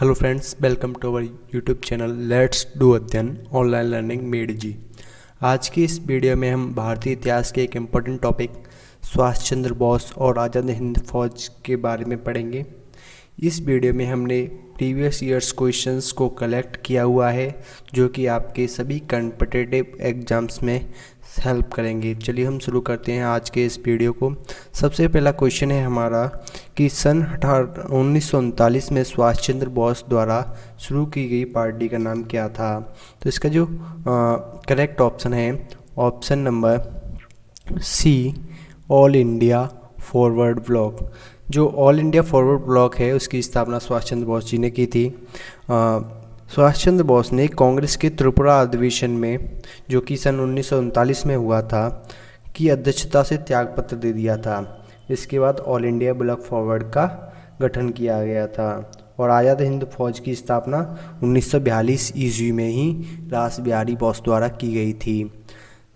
Hello friends, welcome to our YouTube channel let's do Adhyayan online learning मेड जी। आज की इस वीडियो में हम भारतीय इतिहास के एक इम्पोर्टेंट टॉपिक सुभाष चंद्र बोस और आज़ाद हिंद फौज के बारे में पढ़ेंगे। इस वीडियो में हमने प्रीवियस ईयर्स क्वेश्चंस को कलेक्ट किया हुआ है जो कि आपके सभी कॉम्पिटिटिव एग्जाम्स में हेल्प करेंगे। चलिए हम शुरू करते हैं आज के इस वीडियो को। सबसे पहला क्वेश्चन है हमारा कि सन 1939 में सुभाष चंद्र बोस द्वारा शुरू की गई पार्टी का नाम क्या था। तो इसका जो करेक्ट ऑप्शन है option number C, All India Forward Bloc. जो ऑल इंडिया फॉरवर्ड ब्लॉक है उसकी स्थापना सुभाष चंद्र बोस जी ने की थी। सुभाष चंद्र बोस ने कांग्रेस के त्रिपुरा अधिवेशन में, जो कि सन 1939 में हुआ था, की अध्यक्षता से त्यागपत्र दे दिया था। इसके बाद ऑल इंडिया ब्लॉक फॉरवर्ड का गठन किया गया था और आज़ाद हिंद फौज की स्थापना 1942 ईस्वी में ही रास बिहारी बोस द्वारा की गई थी।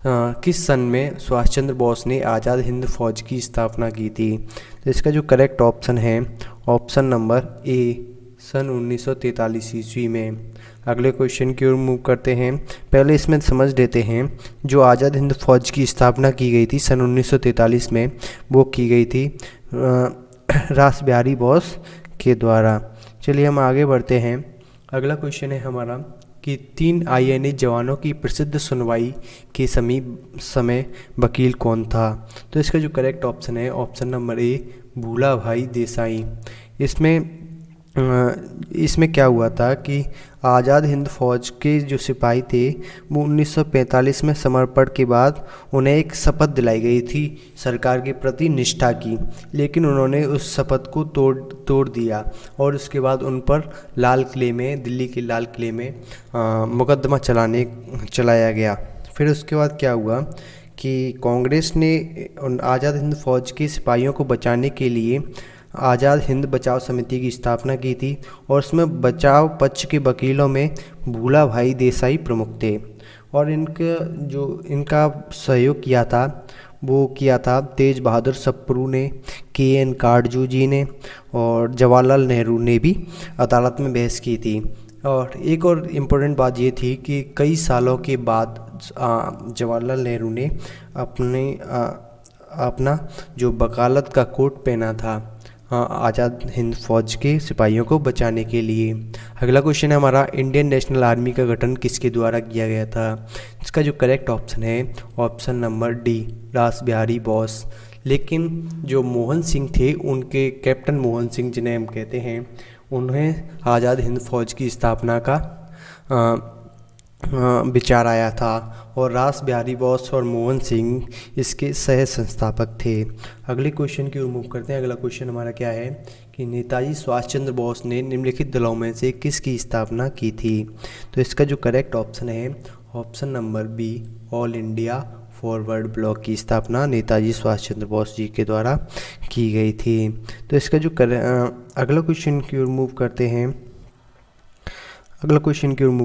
किस सन में सुभाष चंद्र बोस ने आज़ाद हिंद फौज की स्थापना की थी। तो इसका जो करेक्ट ऑप्शन है ऑप्शन नंबर ए, सन 1943 ईस्वी में। अगले क्वेश्चन की ओर मूव करते हैं। पहले इसमें समझ लेते हैं जो आज़ाद हिंद फौज की स्थापना की गई थी सन 1943 में, वो की गई थी रास बिहारी बोस के द्वारा। चलिए हम आगे बढ़ते हैं। अगला क्वेश्चन है हमारा कि 3 INA जवानों की प्रसिद्ध सुनवाई के समय वकील कौन था। तो इसका जो करेक्ट ऑप्शन है ऑप्शन नंबर ए, भूला भाई देसाई। इसमें क्या हुआ था कि आज़ाद हिंद फौज के जो सिपाही थे वो 1945 में समर्पण के बाद उन्हें एक शपथ दिलाई गई थी सरकार के प्रति निष्ठा की, लेकिन उन्होंने उस शपथ को तोड़ दिया और उसके बाद उन पर लाल किले में, दिल्ली के लाल किले में मुकदमा चलाया गया। फिर उसके बाद क्या हुआ कि कांग्रेस ने आज़ाद हिंद फौज के सिपाहियों को बचाने के लिए आज़ाद हिंद बचाव समिति की स्थापना की थी और उसमें बचाव पक्ष के वकीलों में भूला भाई देसाई प्रमुख थे और इनका सहयोग किया था तेज बहादुर सप्रू ने, KN काटजू जी ने और जवाहरलाल नेहरू ने भी अदालत में बहस की थी। और एक और इम्पोर्टेंट बात ये थी कि कई सालों के बाद जवाहरलाल नेहरू ने अपना जो वकालत का कोट पहना था आज़ाद हिंद फौज के सिपाहियों को बचाने के लिए। अगला क्वेश्चन है हमारा इंडियन नेशनल आर्मी का गठन किसके द्वारा किया गया था। इसका जो करेक्ट ऑप्शन है ऑप्शन नंबर डी, रास बिहारी बोस। लेकिन जो मोहन सिंह थे, उनके कैप्टन मोहन सिंह जिन्हें हम कहते हैं, उन्हें आज़ाद हिंद फौज की स्थापना का विचार आया था और रास बिहारी बोस और मोहन सिंह इसके सह संस्थापक थे। अगले क्वेश्चन की ओर मूव करते हैं। अगला क्वेश्चन हमारा क्या है कि नेताजी सुभाष चंद्र बोस ने निम्नलिखित दलों में से किसकी स्थापना की थी। तो इसका जो करेक्ट ऑप्शन है option number B, All India Forward Bloc की स्थापना नेताजी सुभाष चंद्र बोस जी के द्वारा की गई थी। तो इसका जो अगला क्वेश्चन की ओर मूव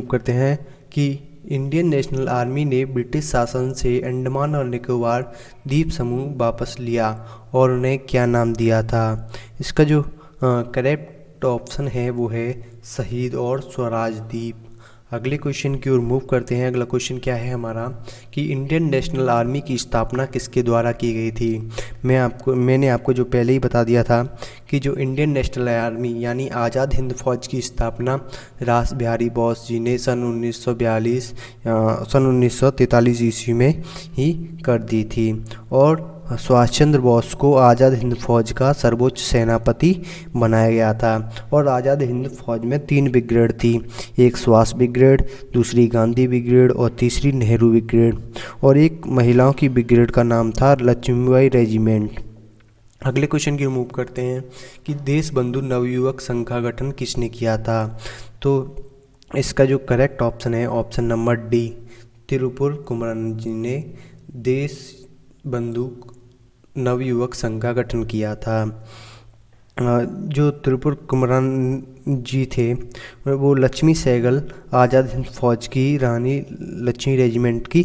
करते हैं कि इंडियन नेशनल आर्मी ने ब्रिटिश शासन से अंडमान और निकोबार द्वीप समूह वापस लिया और उन्हें क्या नाम दिया था। इसका जो करेक्ट ऑप्शन है वो है शहीद और स्वराज द्वीप। अगले क्वेश्चन की ओर मूव करते हैं। अगला क्वेश्चन क्या है हमारा कि इंडियन नेशनल आर्मी की स्थापना किसके द्वारा की गई थी। मैंने आपको जो पहले ही बता दिया था कि जो इंडियन नेशनल आर्मी यानी आज़ाद हिंद फौज की स्थापना रास बिहारी बोस जी ने सन 1943 ईस्वी में ही कर दी थी और सुभाष चंद्र बोस को आज़ाद हिंद फौज का सर्वोच्च सेनापति बनाया गया था। और आज़ाद हिंद फौज में 3 ब्रिगेड थी, एक सुभाष ब्रिगेड, दूसरी गांधी ब्रिगेड और तीसरी नेहरू ब्रिगेड, और एक महिलाओं की ब्रिगेड का नाम था लक्ष्मीबाई रेजिमेंट। अगले क्वेश्चन की मूव करते हैं कि देश बंधु नवयुवक संघ का गठन किसने किया था। तो इसका जो करेक्ट ऑप्शन है option number D, Tiruppur Kumaran ji ने देश बंधु नवयुवक संघ का गठन किया था। जो त्रिपुर कुमरन जी थे वो लक्ष्मी सहगल आज़ाद हिंद फौज की रानी लक्ष्मी रेजिमेंट की